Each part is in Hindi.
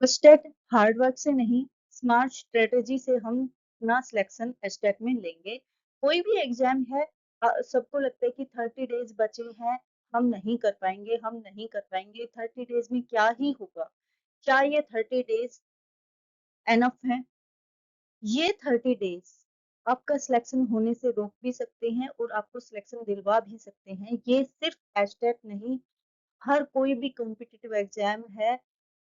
एस्टेट हार्ड वर्क से नहीं, स्मार्ट स्ट्रेटेजी से हम अपना सिलेक्शन एस्टेट में लेंगे। कोई भी एग्जाम है, सबको लगता है कि 30 डेज बचे हैं, हम नहीं कर पाएंगे, हम नहीं कर पाएंगे, 30 डेज में क्या ही होगा, क्या ये 30 डेज एनफ है? ये 30 डेज आपका सिलेक्शन होने से रोक भी सकते हैं और आपको सिलेक्शन दिलवा भी सकते हैं। ये सिर्फ एस्टेट नहीं, हर कोई भी कॉम्पिटिटिव एग्जाम है,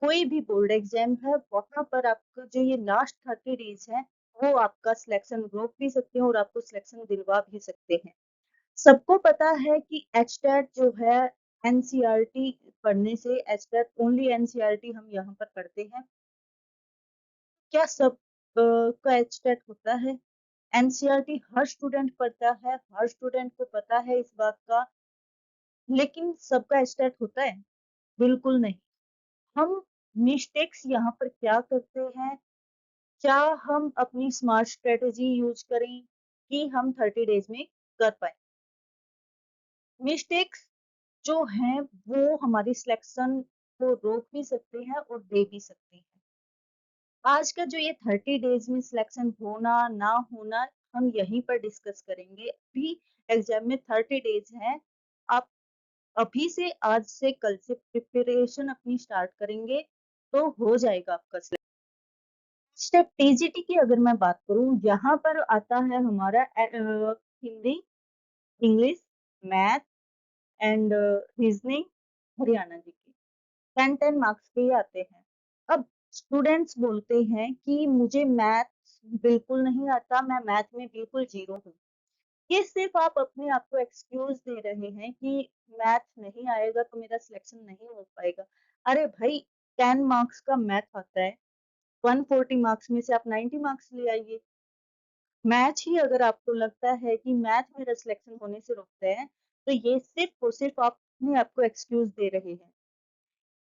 कोई भी बोर्ड एग्जाम है, वहां पर आपका जो ये लास्ट 30 डेज है, वो आपका सिलेक्शन रोक भी सकते हैं और आपको सिलेक्शन दिलवा भी सकते हैं। सबको पता है कि एचटेट जो है, एनसीईआरटी पढ़ने से, एचटेट ओनली एनसीईआरटी हम यहाँ पर पढ़ते हैं। क्या सब का एचटेट होता है? एनसीईआरटी हर स्टूडेंट पढ़ता है, हर स्टूडेंट को पता है इस बात का, लेकिन सबका एचटेट होता है? बिल्कुल नहीं। हम मिस्टेक्स यहाँ पर क्या करते हैं? क्या हम अपनी स्मार्ट स्ट्रेटेजी यूज करें कि हम 30 डेज में कर पाए? मिस्टेक्स जो हैं वो हमारी सिलेक्शन को रोक भी सकते हैं और दे भी सकते हैं। आज का जो ये 30 डेज में सिलेक्शन होना ना होना, हम यहीं पर डिस्कस करेंगे। अभी एग्जाम में 30 डेज हैं, आप अभी से, आज से, कल से प्रिपरेशन अपनी स्टार्ट करेंगे तो हो जाएगा आपका स्टेप। टीजीटी की अगर मैं बात करूं, यहाँ पर आता है हमारा Hindi, English, math and reasoning, Haryana जी की 10-10 मार्क्स के ही आते हैं। अब स्टूडेंट्स बोलते हैं कि मुझे मैथ बिल्कुल नहीं आता, मैं मैथ में बिल्कुल जीरो हूँ। ये सिर्फ आप अपने आप को एक्सक्यूज दे रहे हैं कि मैथ नहीं आएगा तो मेरा सिलेक्शन नहीं हो पाएगा। अरे भाई, 10 मार्क्स का मैथ आता है, 140 मार्क्स में से आप 90 मार्क्स ले आइए। मैथ ही अगर आपको लगता है कि मैथ मेरा सिलेक्शन होने से रोकता है, तो ये सिर्फ और सिर्फ आप अपने आप को एक्सक्यूज दे रहे हैं।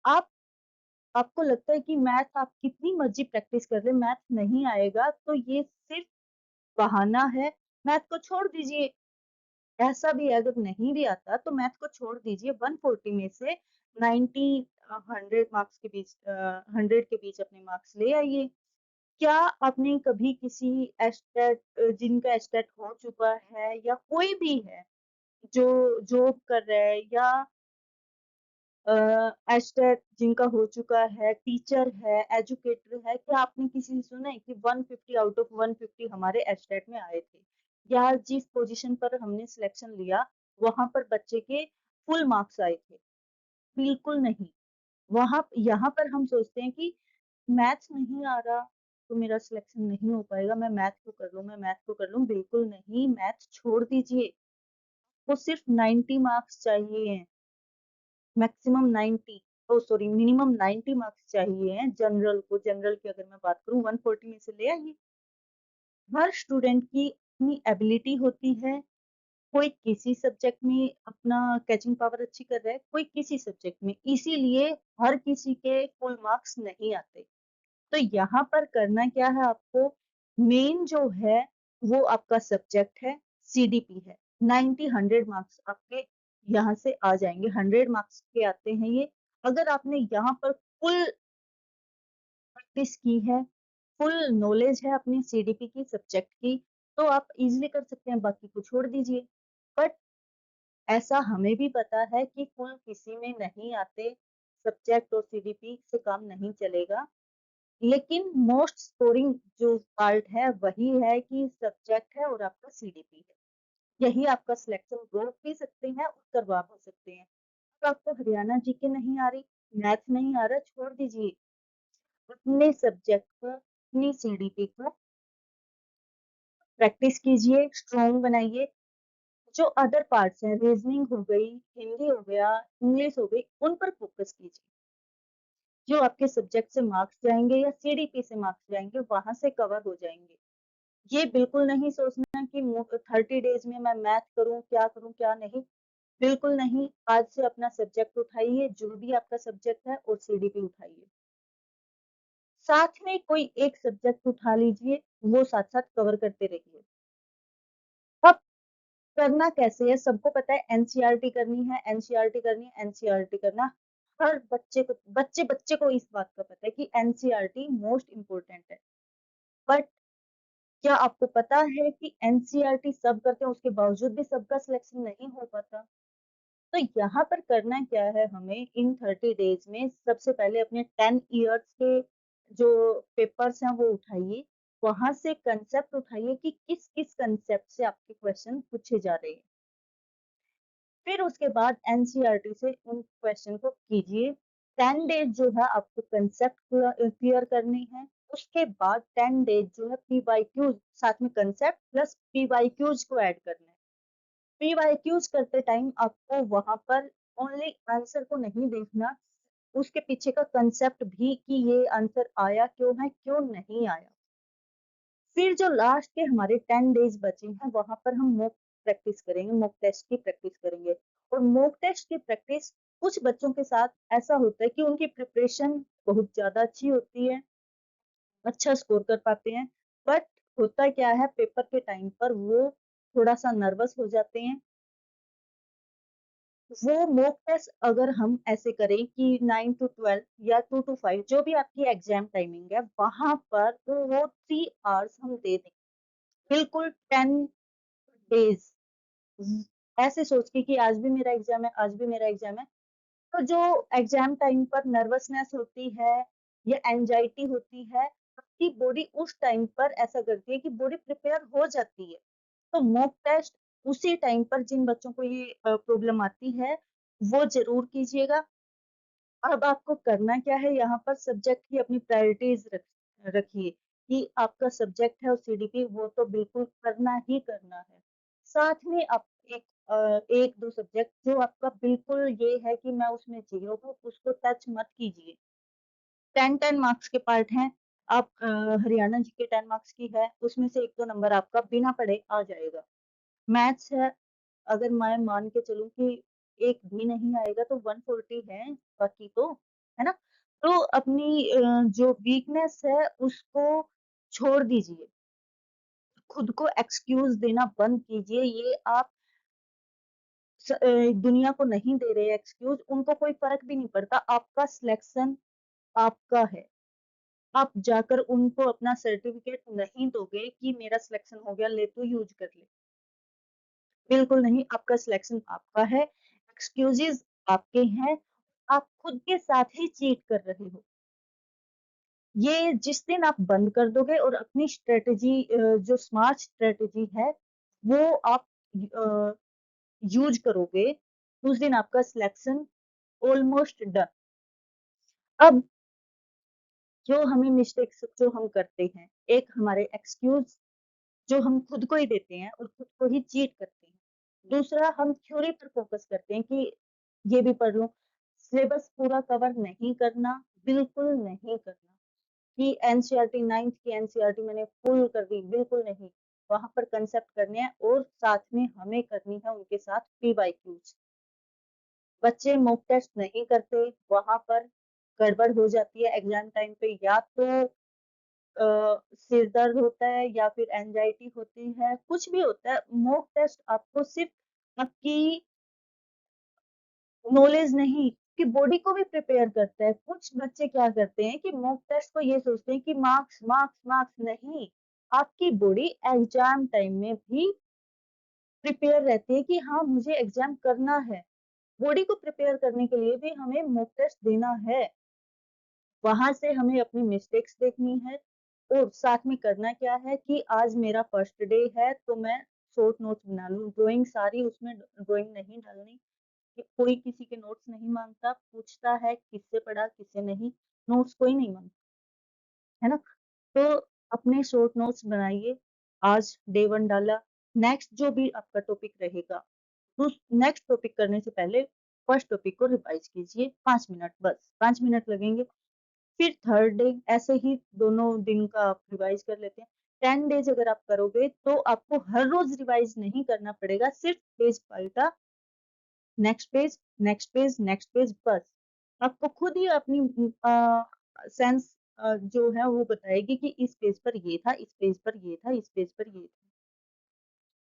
आप आपको लगता है कि मैथ आप कितनी मर्जी प्रैक्टिस कर ले, मैथ नहीं आएगा, तो ये सिर्फ बहाना है। मैथ को छोड़ दीजिए। ऐसा भी है, अगर नहीं भी आता तो मैथ को छोड़ दीजिए, 140 में से 90, 100 मार्क्स के बीच, 100 के बीच अपने मार्क्स ले आइए। क्या आपने कभी किसी एस्टेट, जिनका एस्टेट हो चुका है या कोई भी है जो जॉब कर रहा है, या एस्टेट जिनका हो चुका है, टीचर है, एजुकेटर है, क्या आपने किसी से सुना है कि 150 आउट ऑफ 150 हमारे एस्टेट में आए थे, या जिस पोजीशन पर हमने सिलेक्शन लिया वहां पर बच्चे के फुल मार्क्स आए थे? बिल्कुल नहीं। वहां यहाँ पर हम सोचते हैं कि मैथ्स नहीं आ रहा तो मेरा सिलेक्शन नहीं हो पाएगा, मैं मैथ को कर लूं, मैं मैथ को कर लूं। बिल्कुल नहीं, मैथ छोड़ दीजिए। वो सिर्फ 90 मार्क्स चाहिए, मैक्सिमम 90, ओ सॉरी, मिनिमम 90 मार्क्स चाहिए हैं जनरल को। जनरल की अगर मैं बात करूं, 140 में से ले आइए। हर स्टूडेंट की अपनी एबिलिटी होती है। कोई किसी सब्जेक्ट में अपना कैचिंग पावर अच्छी कर रहा है, कोई किसी सब्जेक्ट में, इसीलिए हर किसी के फुल मार्क्स नहीं आते। तो यहाँ पर करना क्या है आपको? मेन जो है वो आपका सब्जेक्ट है, सीडीपी है। 90-100 मार्क्स आपके यहाँ से आ जाएंगे, 100 मार्क्स के आते हैं ये। अगर आपने यहाँ पर फुल प्रैक्टिस की है, फुल नॉलेज है अपनी सीडीपी की, सब्जेक्ट की, तो आप इजिली कर सकते हैं, बाकी को छोड़ दीजिए। बट ऐसा हमें भी पता है कि फुल किसी में नहीं आते, सब्जेक्ट और सीडीपी से काम नहीं चलेगा। लेकिन मोस्ट स्कोरिंग जो पार्ट है वही है कि सब्जेक्ट है और आपका सीडीपी है। यही आपका सिलेक्शन रोक भी सकते हैं और करवा भी सकते हैं। तो आपको हरियाणा जीके नहीं आ रही, मैथ नहीं आ रहा, छोड़ दीजिए। अपने सब्जेक्ट को, अपनी सीडीपी को प्रैक्टिस कीजिए, स्ट्रॉन्ग बनाइए। जो अदर पार्ट्स हैं, रीजनिंग हो गई, हिंदी हो गया, इंग्लिश हो गई, उन पर फोकस कीजिए। जो आपके सब्जेक्ट से मार्क्स जाएंगे या सीडीपी से मार्क्स जाएंगे, वहां से कवर हो जाएंगे। ये बिल्कुल नहीं सोचना कि 30 डेज में मैं मैथ करूं, क्या करूं क्या नहीं। बिल्कुल नहीं। आज से अपना सब्जेक्ट उठाइए, जो भी आपका सब्जेक्ट है, और सीडीपी उठाइए। साथ में कोई एक सब्जेक्ट उठा लीजिए, वो साथ साथ कवर करते रहिए। अब करना कैसे है? सबको पता है एनसीईआरटी करनी है, एनसीईआरटी करनी है, एनसीईआरटी करना। हर बच्चे को इस बात का पता है कि एनसीईआरटी मोस्ट इम्पोर्टेंट है। बट क्या आपको पता है कि एनसीईआरटी सब करते हैं, उसके बावजूद भी सबका सिलेक्शन नहीं हो पाता? तो यहाँ पर करना क्या है हमें, इन 30 डेज में सबसे पहले अपने 10 ईयर्स के जो पेपर्स हैं वो उठाइए, वहां से कंसेप्ट उठाइए कि किस किस कंसेप्ट से आपके क्वेश्चन पूछे जा रहे हैं। फिर उसके बाद एनसीईआरटी से उन क्वेश्चन को कीजिए। 10 डेज जो है आपको कंसेप्ट क्लियर करनी है। उसके बाद 10 डेज जो है पीवाईक्यूज, साथ में कंसेप्ट प्लस पीवाईक्यूज को ऐड करना है। पीवाईक्यूज करते टाइम आपको वहां पर ओनली आंसर को नहीं देखना, उसके पीछे का कंसेप्ट भी कि ये आंसर आया क्यों है, क्यों नहीं आया। फिर जो लास्ट के हमारे 10 डेज बचे हैं वहां पर हम मॉक प्रैक्टिस करेंगे, मॉक टेस्ट की प्रैक्टिस करेंगे। और मॉक टेस्ट की प्रैक्टिस, कुछ बच्चों के साथ ऐसा होता है कि उनकी प्रिपरेशन बहुत ज्यादा अच्छी होती है, अच्छा स्कोर कर पाते हैं, बट होता क्या है पेपर के टाइम पर वो थोड़ा सा नर्वस हो जाते हैं। वो मॉक टेस्ट अगर हम ऐसे करें कि 9 to 12 या 2 to 5 जो भी आपकी एग्जाम टाइमिंग है वहां पर वो 3 आवर्स हम दे दें, बिल्कुल 10 डेज ऐसे सोच के कि आज भी मेरा एग्जाम है, आज भी मेरा एग्जाम है। तो जो एग्जाम टाइम पर नर्वसनेस होती है या एंजाइटी होती है, आपकी बॉडी उस टाइम पर ऐसा करती है कि बॉडी प्रिपेयर हो जाती है। तो मॉक टेस्ट उसी टाइम पर जिन बच्चों को ये प्रॉब्लम आती है वो जरूर कीजिएगा। अब आपको करना क्या है, यहाँ पर सब्जेक्ट की अपनी प्रायोरिटीज रखिए कि आपका सब्जेक्ट है और सीडीपी वो तो बिल्कुल करना ही करना है। साथ में आप एक दो सब्जेक्ट जो आपका बिल्कुल ये है कि मैं उसमें जीरो हूँ उसको टच मत कीजिए। 10-10 मार्क्स के पार्ट हैं। आप हरियाणा जी के 10 मार्क्स की है, उसमें से एक दो नंबर आपका बिना पढ़े आ जाएगा। मैथ्स है, अगर मैं मान के चलूं कि एक भी नहीं आएगा तो 140 है, बाकी तो है ना। तो अपनी जो वीकनेस है उसको छोड़ दीजिए, खुद को एक्सक्यूज देना बंद कीजिए। ये आप दुनिया को नहीं दे रहे एक्सक्यूज, उनको कोई फर्क भी नहीं पड़ता, आपका सिलेक्शन आपका है। आप जाकर उनको अपना सर्टिफिकेट नहीं दोगे कि मेरा सिलेक्शन हो गया, ले तू यूज कर ले, बिल्कुल नहीं। आपका सिलेक्शन आपका है, एक्सक्यूजेस आपके हैं, आप खुद के साथ ही चीट कर रहे हो। ये जिस दिन आप बंद कर दोगे और अपनी स्ट्रेटजी जो स्मार्ट स्ट्रेटजी है वो आप यूज करोगे, उस दिन आपका सिलेक्शन ऑलमोस्ट डन। अब जो हमें मिस्टेक्स जो हम करते हैं, एक हमारे एक्सक्यूज जो हम खुद को ही देते हैं और खुद को ही चीट करते हैं। दूसरा, हम थ्योरी पर फोकस करते हैं कि ये भी पढ़ लूं, सिलेबस पूरा कवर नहीं करना, बिल्कुल नहीं करना कि एनसीईआरटी 9th की एनसीईआरटी मैंने फुल कर दी, बिल्कुल नहीं। वहां पर कंसेप्ट करने हैं और साथ में हमें करनी है उनके साथ पीवाईक्यूज। बच्चे मॉक टेस्ट नहीं करते, वहां पर गड़बड़ हो जाती है एग्जाम टाइम पे, या तो सिर दर्द होता है या फिर एंजाइटी होती है, कुछ भी होता है। मॉक टेस्ट आपको सिर्फ आपकी नॉलेज नहीं कि बॉडी को भी प्रिपेयर करता है। कुछ बच्चे क्या करते हैं कि मॉक टेस्ट को ये सोचते हैं कि मार्क्स मार्क्स मार्क्स नहीं, आपकी बॉडी एग्जाम टाइम में भी प्रिपेयर रहती है कि हाँ मुझे एग्जाम करना है। बॉडी को प्रिपेयर करने के लिए भी हमें मॉक टेस्ट देना है, वहां से हमें अपनी मिस्टेक्स देखनी है। और साथ में करना क्या है कि आज मेरा फर्स्ट डे है तो मैं शॉर्ट नोट्स बना लूं, ड्राइंग सारी उसमें ड्राइंग नहीं डालनी कि कोई किसी के नोट्स नहीं मांगता, पूछता है किससे पढ़ा किससे नहीं, नोट्स कोई नहीं मांगता, है ना। तो अपने शॉर्ट नोट्स बनाइए। आज डे 1 डाला, नेक्स्ट जो भी आपका टॉपिक रहेगा तो नेक्स्ट टॉपिक करने से पहले फर्स्ट टॉपिक को रिवाइज कीजिए, 5 मिनट, बस 5 मिनट लगेंगे। फिर थर्ड डे ऐसे ही दोनों दिन का आप रिवाइज कर लेते हैं। 10 डेज अगर आप करोगे तो आपको हर रोज रिवाइज नहीं करना पड़ेगा, सिर्फ पेज पलटा, next page next page next page, बस आपको खुद ही अपनी सेंस जो है वो बताएगी कि इस पेज पर ये था, इस पेज पर ये था, इस पेज पर ये था।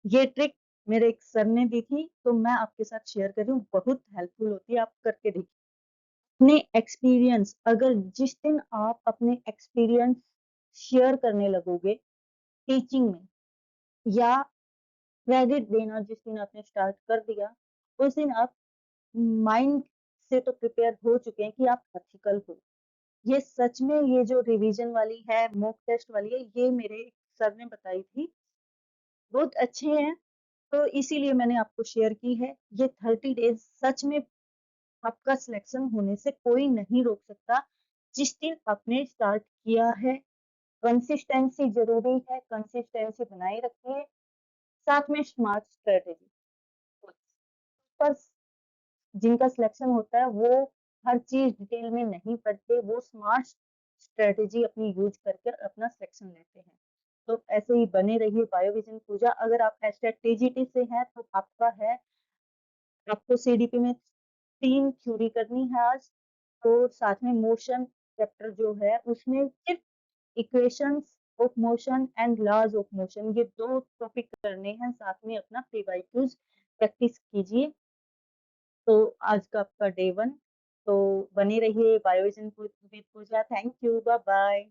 ये ट्रिक मेरे एक सर ने दी थी तो मैं आपके साथ शेयर कर रही हूँ, बहुत हेल्पफुल होती है, आप करके देखिए। अपने एक्सपीरियंस, अगर जिस दिन आप अपने एक्सपीरियंस शेयर करने लगोगे टीचिंग में, या क्रेडिट देना जिस दिन आपने स्टार्ट कर दिया, उस दिन आप माइंड से तो प्रिपेयर हो चुके हैं कि आप एथिकल हो। ये सच में, ये जो रिवीजन वाली है, मॉक टेस्ट वाली है, ये मेरे सर ने बताई थी, बहुत अच्छे हैं। तो इसीलिए मैंने आपको शेयर की है। ये 30 डेज सच में आपका सिलेक्शन होने से कोई नहीं रोक सकता। जिस दिन आपने स्टार्ट किया है, कंसिस्टेंसी जरूरी है, कंसिस्टेंसी बनाए रखिए, साथ में स्मार्ट स्ट्रेटेजी। पर जिनका सिलेक्शन होता है वो हर चीज डिटेल में नहीं पढ़ते, वो स्मार्ट स्ट्रेटेजी अपनी यूज करके अपना सिलेक्शन लेते हैं। तो ऐसे ही बने रहिए बायोविजन पूजा। अगर आप एस्टेट टीजीटी से हैं तो आपका है, आपको सीडीपी में 3 थ्योरी करनी है आज। तो साथ में मोशन चैप्टर जो है उसमें सिर्फ equations of motion and laws of motion, ये 2 टॉपिक करने हैं। साथ में अपना प्री बाई क्यूज प्रैक्टिस कीजिए। तो आज का आपका डे 1। तो बने रहिए Biovision with Puja. Thank you, bye bye.